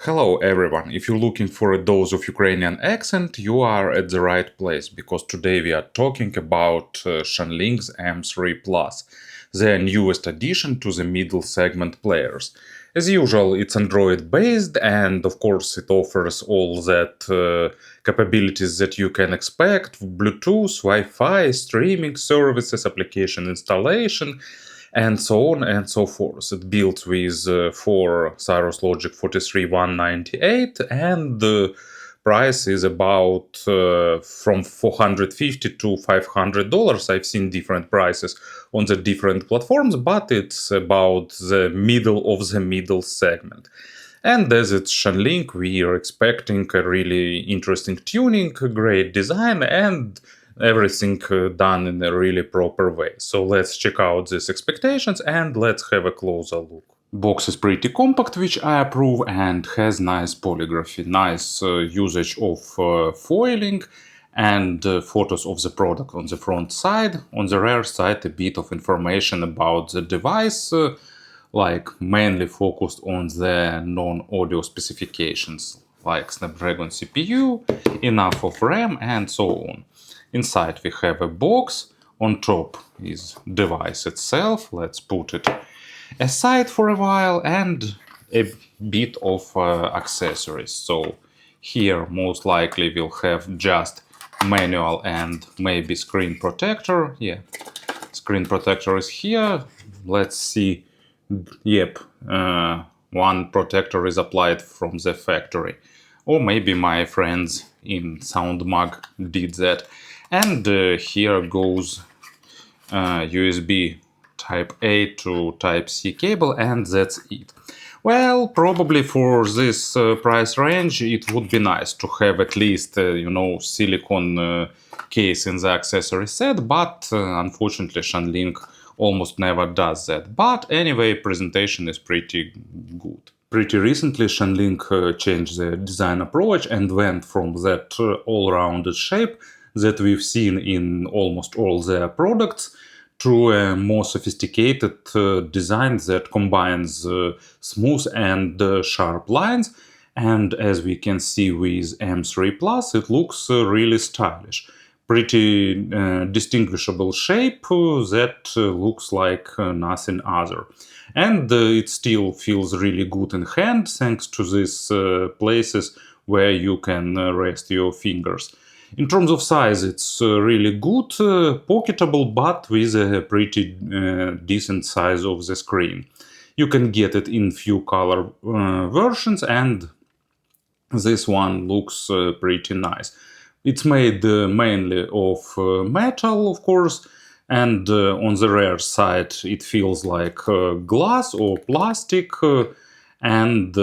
Hello everyone, if you're looking for a dose of Ukrainian accent, you are at the right place, because today we are talking about Shanling's M3 Plus, the newest addition to the middle segment players. As usual, it's Android based, and of course it offers all that capabilities that you can expect: Bluetooth, Wi-Fi, streaming services, application installation, and so on and so forth. It built with 4 Cyrus Logic 43198, and the price is about from $450 to $500. I've seen different prices on the different platforms, but it's about the middle of the middle segment. And as it's Shanling, we are expecting a really interesting tuning, a great design, and everything done in a really proper way. So let's check out these expectations and let's have a closer look. Box is pretty compact, which I approve, and has nice polygraphy, nice usage of foiling, and photos of the product on the front side. On the rear side, a bit of information about the device, like mainly focused on the non-audio specifications, like Snapdragon CPU, enough of RAM, and so on. Inside we have a box. On top is device itself. Let's put it aside for a while, and a bit of accessories. So here most likely we'll have just manual and maybe screen protector. Yeah, screen protector is here. Let's see. Yep, one protector is applied from the factory. Or maybe my friends in SoundMag did that. And here goes USB Type A to Type C cable, and that's it. Well, probably for this price range, it would be nice to have at least, silicone case in the accessory set, but unfortunately Shanling almost never does that. But anyway, presentation is pretty good. Pretty recently, Shanling changed their design approach and went from that all-rounded shape that we've seen in almost all their products to a more sophisticated design that combines smooth and sharp lines. And as we can see with M3 Plus, it looks really stylish. Pretty distinguishable shape that looks like nothing other. And it still feels really good in hand, thanks to these places where you can rest your fingers. In terms of size, it's really good, pocketable, but with a pretty decent size of the screen. You can get it in few color versions, and this one looks pretty nice. It's made mainly of metal, of course, and on the rear side it feels like glass or plastic, and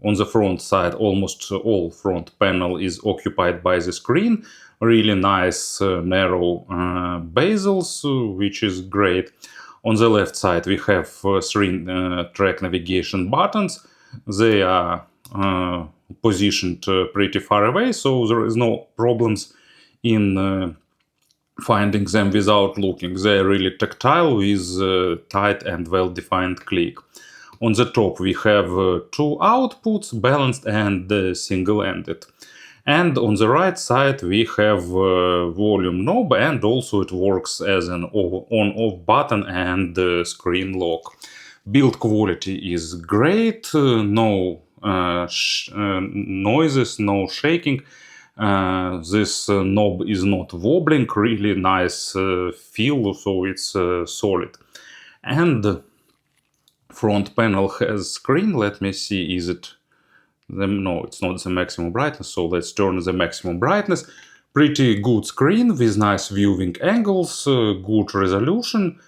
on the front side almost all front panel is occupied by the screen. Really nice narrow bezels, which is great. On the left side we have 3 track navigation buttons. They are positioned pretty far away, so there is no problems in finding them without looking. They're really tactile with tight and well-defined click. On the top we have 2 outputs, balanced and single-ended. And on the right side we have volume knob, and also it works as an on-off button and screen lock. Build quality is great, no noises, no shaking. This knob is not wobbling, really nice feel, so it's solid. And front panel has screen. Let me see, is it no, it's not the maximum brightness, so let's turn the maximum brightness. Pretty good screen with nice viewing angles, good resolution,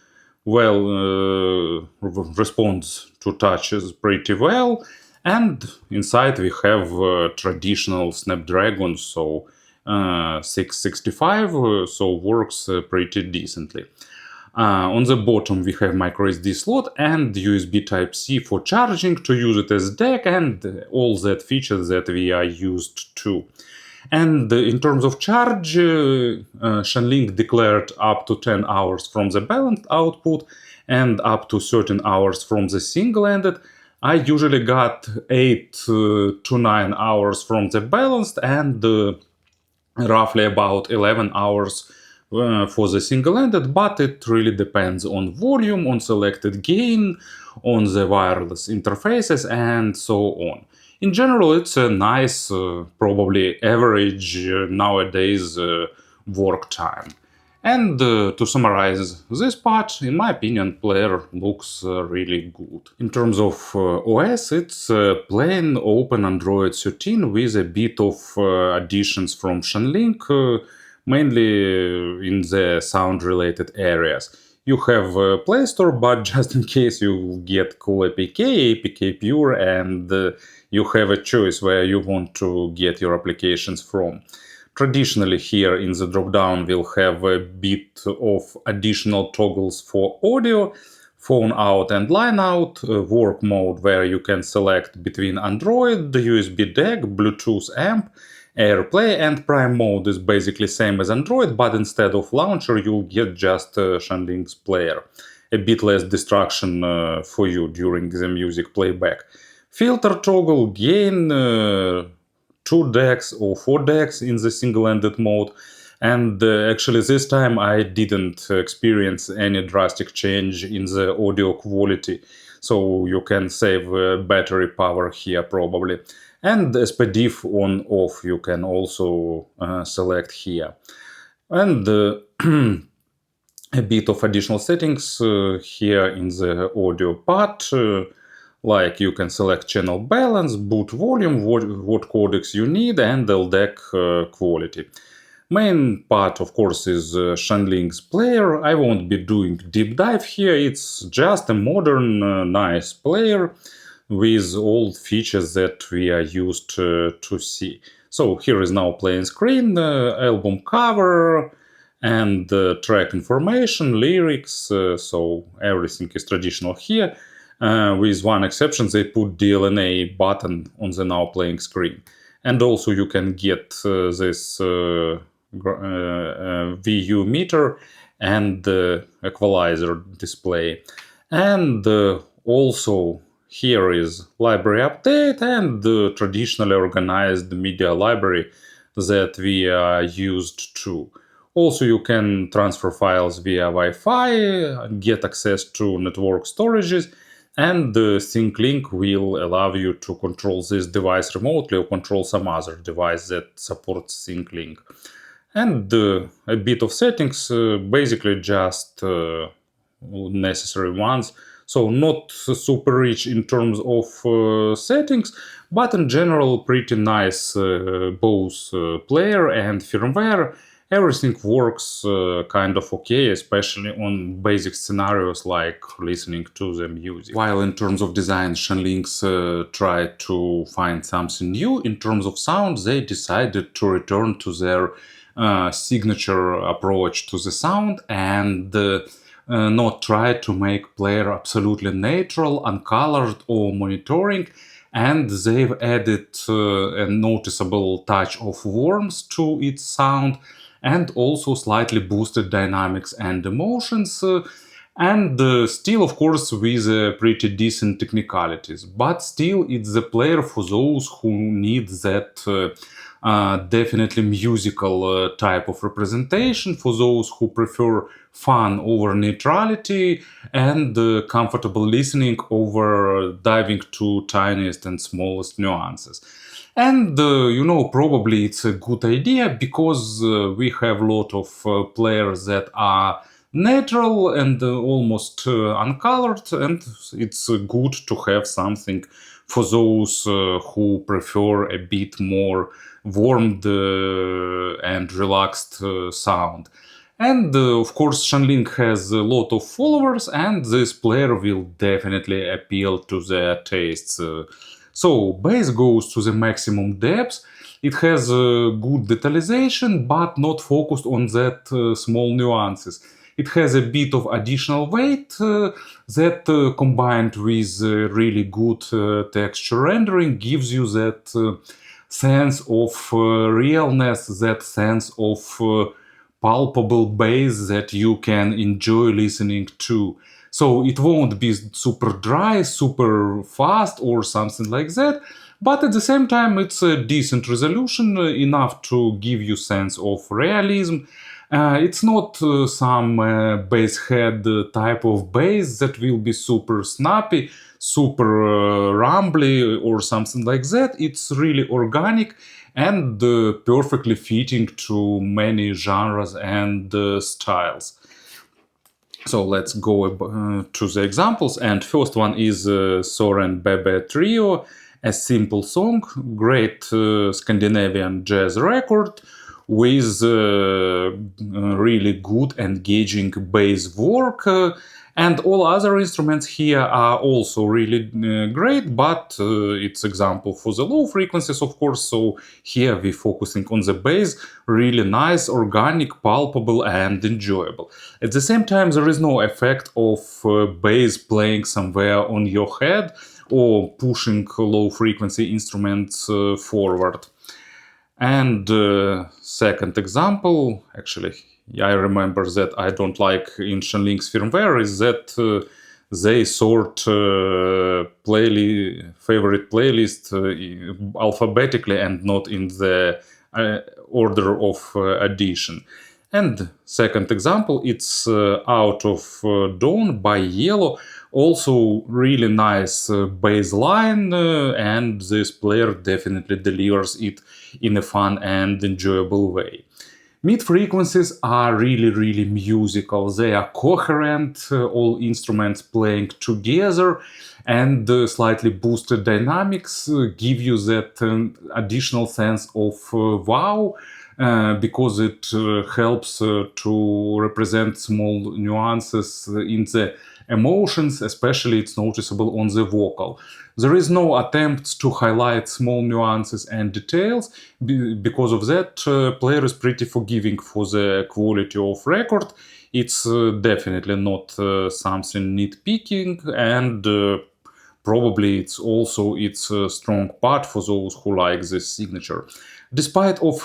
well responds to touches pretty well. And inside we have traditional Snapdragon, so 665, so works pretty decently. On the bottom we have microSD slot and USB Type-C for charging, to use it as DAC, and all that features that we are used to. And in terms of charge, Shanling declared up to 10 hours from the balanced output and up to 13 hours from the single-ended. I usually got 8 to 9 hours from the balanced and roughly about 11 hours for the single-ended, but it really depends on volume, on selected gain, on the wireless interfaces, and so on. In general, it's a nice, probably average nowadays work time. And to summarize this part, in my opinion, player looks really good. In terms of OS, it's plain open Android 13 with a bit of additions from Shanling, mainly in the sound-related areas. You have Play Store, but just in case you get cool APK Pure, and you have a choice where you want to get your applications from. Traditionally, here in the dropdown, we'll have a bit of additional toggles for audio, phone out and line out, work mode where you can select between Android, USB DAC, Bluetooth amp, AirPlay, and Prime mode is basically same as Android, but instead of launcher you'll get just Shanling's player. A bit less distraction for you during the music playback. Filter toggle, gain, 2 decks or 4 decks in the single-ended mode, and actually this time I didn't experience any drastic change in the audio quality, so you can save battery power here probably. And SPDIF on off you can also select here. And a bit of additional settings here in the audio part. Like you can select channel balance, boot volume, what codecs you need, and LDAC quality. Main part, of course, is Shanling's player. I won't be doing deep dive here. It's just a modern, nice player with all features that we are used to see. So here is now playing screen, album cover, and track information, lyrics. So everything is traditional here. With one exception, they put DLNA button on the now playing screen. And also you can get this VU meter and equalizer display. And also here is library update and the traditionally organized media library that we are used to. Also, you can transfer files via Wi-Fi, get access to network storages, and the Sync Link will allow you to control this device remotely or control some other device that supports Sync Link. And a bit of settings, basically just necessary ones. So not super rich in terms of settings, but in general pretty nice both player and firmware. Everything works kind of okay, especially on basic scenarios like listening to the music. While in terms of design, Shanlings tried to find something new, in terms of sound they decided to return to their signature approach to the sound and not try to make player absolutely natural, uncolored or monitoring, and they've added a noticeable touch of warmth to its sound and also slightly boosted dynamics and emotions, and still of course with pretty decent technicalities, but still it's the player for those who need that definitely musical type of representation, for those who prefer fun over neutrality and comfortable listening over diving to tiniest and smallest nuances. And probably it's a good idea because we have a lot of players that are natural and almost uncolored, and it's good to have something for those who prefer a bit more warmed and relaxed sound. And of course Shanling has a lot of followers, and this player will definitely appeal to their tastes. So bass goes to the maximum depth. It has good detalization, but not focused on that small nuances. It has a bit of additional weight that combined with really good texture rendering gives you that sense of realness, that sense of palpable bass that you can enjoy listening to. So it won't be super dry, super fast, or something like that. But at the same time, it's a decent resolution, enough to give you sense of realism. It's not some bass head type of bass that will be super snappy, super rumbly, or something like that. It's really organic and perfectly fitting to many genres and styles. So let's go to the examples. And first one is Sören Bebe Trio, a simple song, great Scandinavian jazz record with really good engaging bass work. And all other instruments here are also really great, but it's example for the low frequencies, of course. So here we're focusing on the bass, really nice, organic, palpable, and enjoyable. At the same time, there is no effect of bass playing somewhere on your head or pushing low frequency instruments forward. And second example, actually, I remember that I don't like in Shanling's firmware is that they sort favorite playlist alphabetically and not in the order of addition. And second example, it's Out of Dawn by Yello. Also really nice bass line, and this player definitely delivers it in a fun and enjoyable way. Mid frequencies are really musical. They are coherent, all instruments playing together, and slightly boosted dynamics give you that additional sense of wow, because it helps to represent small nuances in the emotions, especially it's noticeable on the vocal. There is no attempt to highlight small nuances and details. Because of that, player is pretty forgiving for the quality of record. It's definitely not something nitpicking, and probably it's also its strong part for those who like this signature. Despite of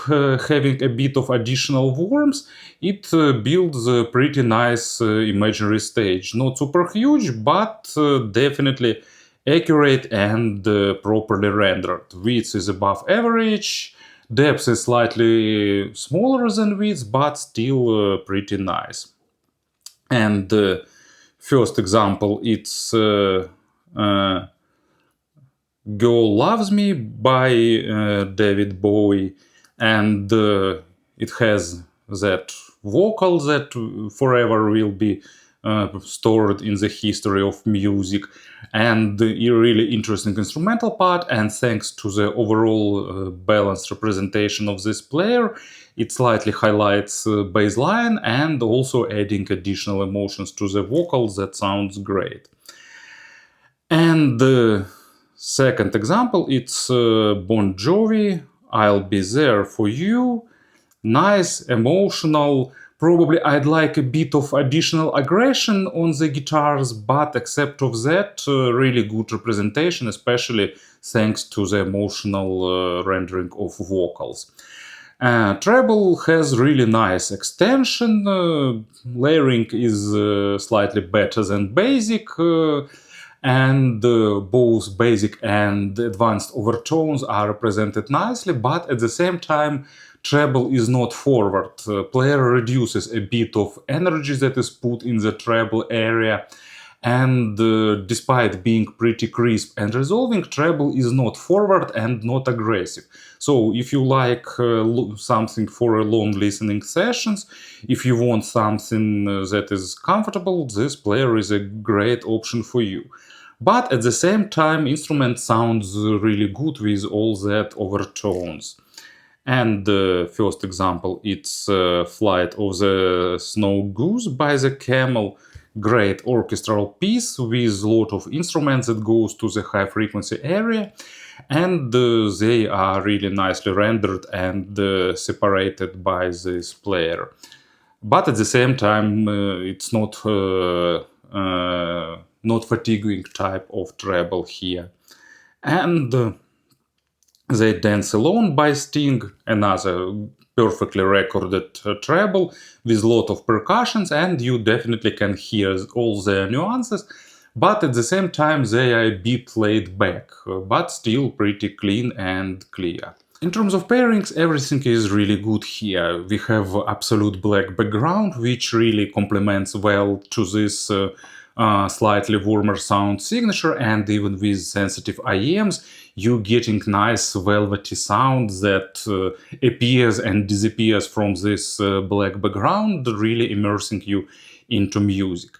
having a bit of additional warmth, it builds a pretty nice imaginary stage. Not super huge, but definitely accurate and properly rendered. Width is above average, depth is slightly smaller than width, but still pretty nice. And first example, it's Girl Loves Me by David Bowie, and it has that vocal that forever will be stored in the history of music, and a really interesting instrumental part. And thanks to the overall balanced representation of this player, it slightly highlights bass line and also adding additional emotions to the vocals. That sounds great. And second example, it's Bon Jovi, I'll Be There For You. Nice, emotional. Probably I'd like a bit of additional aggression on the guitars, but except of that, really good representation, especially thanks to the emotional rendering of vocals. Treble has really nice extension. Layering is slightly better than basic. And both basic and advanced overtones are represented nicely, but at the same time, treble is not forward. Player reduces a bit of energy that is put in the treble area, and despite being pretty crisp and resolving, treble is not forward and not aggressive. So if you like something for a long listening sessions, if you want something that is comfortable, this player is a great option for you. But at the same time, instrument sounds really good with all that overtones. And the first example, it's Flight of the Snow Goose by the Camel. Great orchestral piece with a lot of instruments that goes to the high frequency area, and they are really nicely rendered and separated by this player. But at the same time, it's not fatiguing type of treble here. And They Dance Alone by Sting, another perfectly recorded treble with a lot of percussions, and you definitely can hear all the nuances, but at the same time they are a bit laid back, but still pretty clean and clear. In terms of pairings, everything is really good here. We have absolute black background, which really complements well to this slightly warmer sound signature, and even with sensitive IEMs, you getting nice velvety sound that appears and disappears from this black background, really immersing you into music.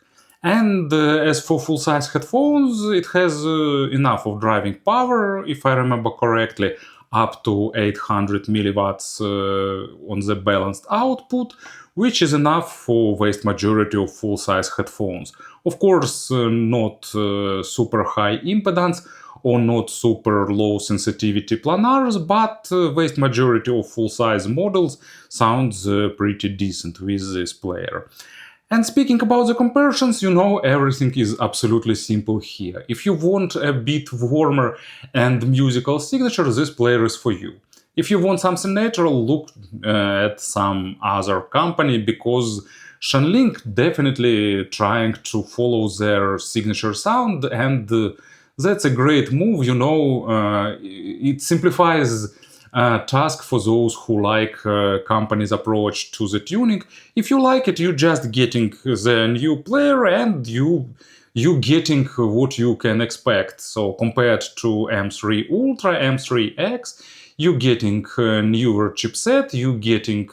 And as for full-size headphones, it has enough of driving power, if I remember correctly, up to 800 milliwatts on the balanced output, which is enough for vast majority of full-size headphones. Of course, not super high impedance or not super low sensitivity planars, but vast majority of full-size models sounds pretty decent with this player. And speaking about the comparisons, you know, everything is absolutely simple here. If you want a bit warmer and musical signature, this player is for you. If you want something natural, look at some other company, because Shanling definitely trying to follow their signature sound, and that's a great move. You know, it simplifies task for those who like company's approach to the tuning. If you like it, you just getting the new player, and you getting what you can expect. So compared to M3 Ultra, M3X, you getting a newer chipset, you getting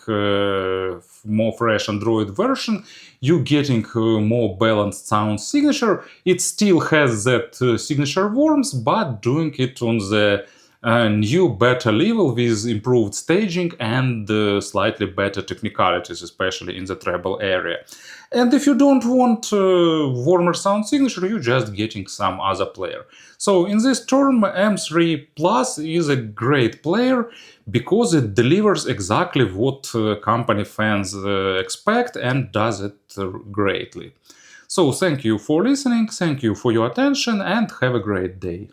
more fresh Android version, you getting more balanced sound signature. It still has that signature warmth, but doing it on the new better level with improved staging and slightly better technicalities, especially in the treble area. And if you don't want warmer sound signature, you're just getting some other player. So in this term, M3 Plus is a great player because it delivers exactly what company fans expect and does it greatly. So thank you for listening, thank you for your attention, and have a great day.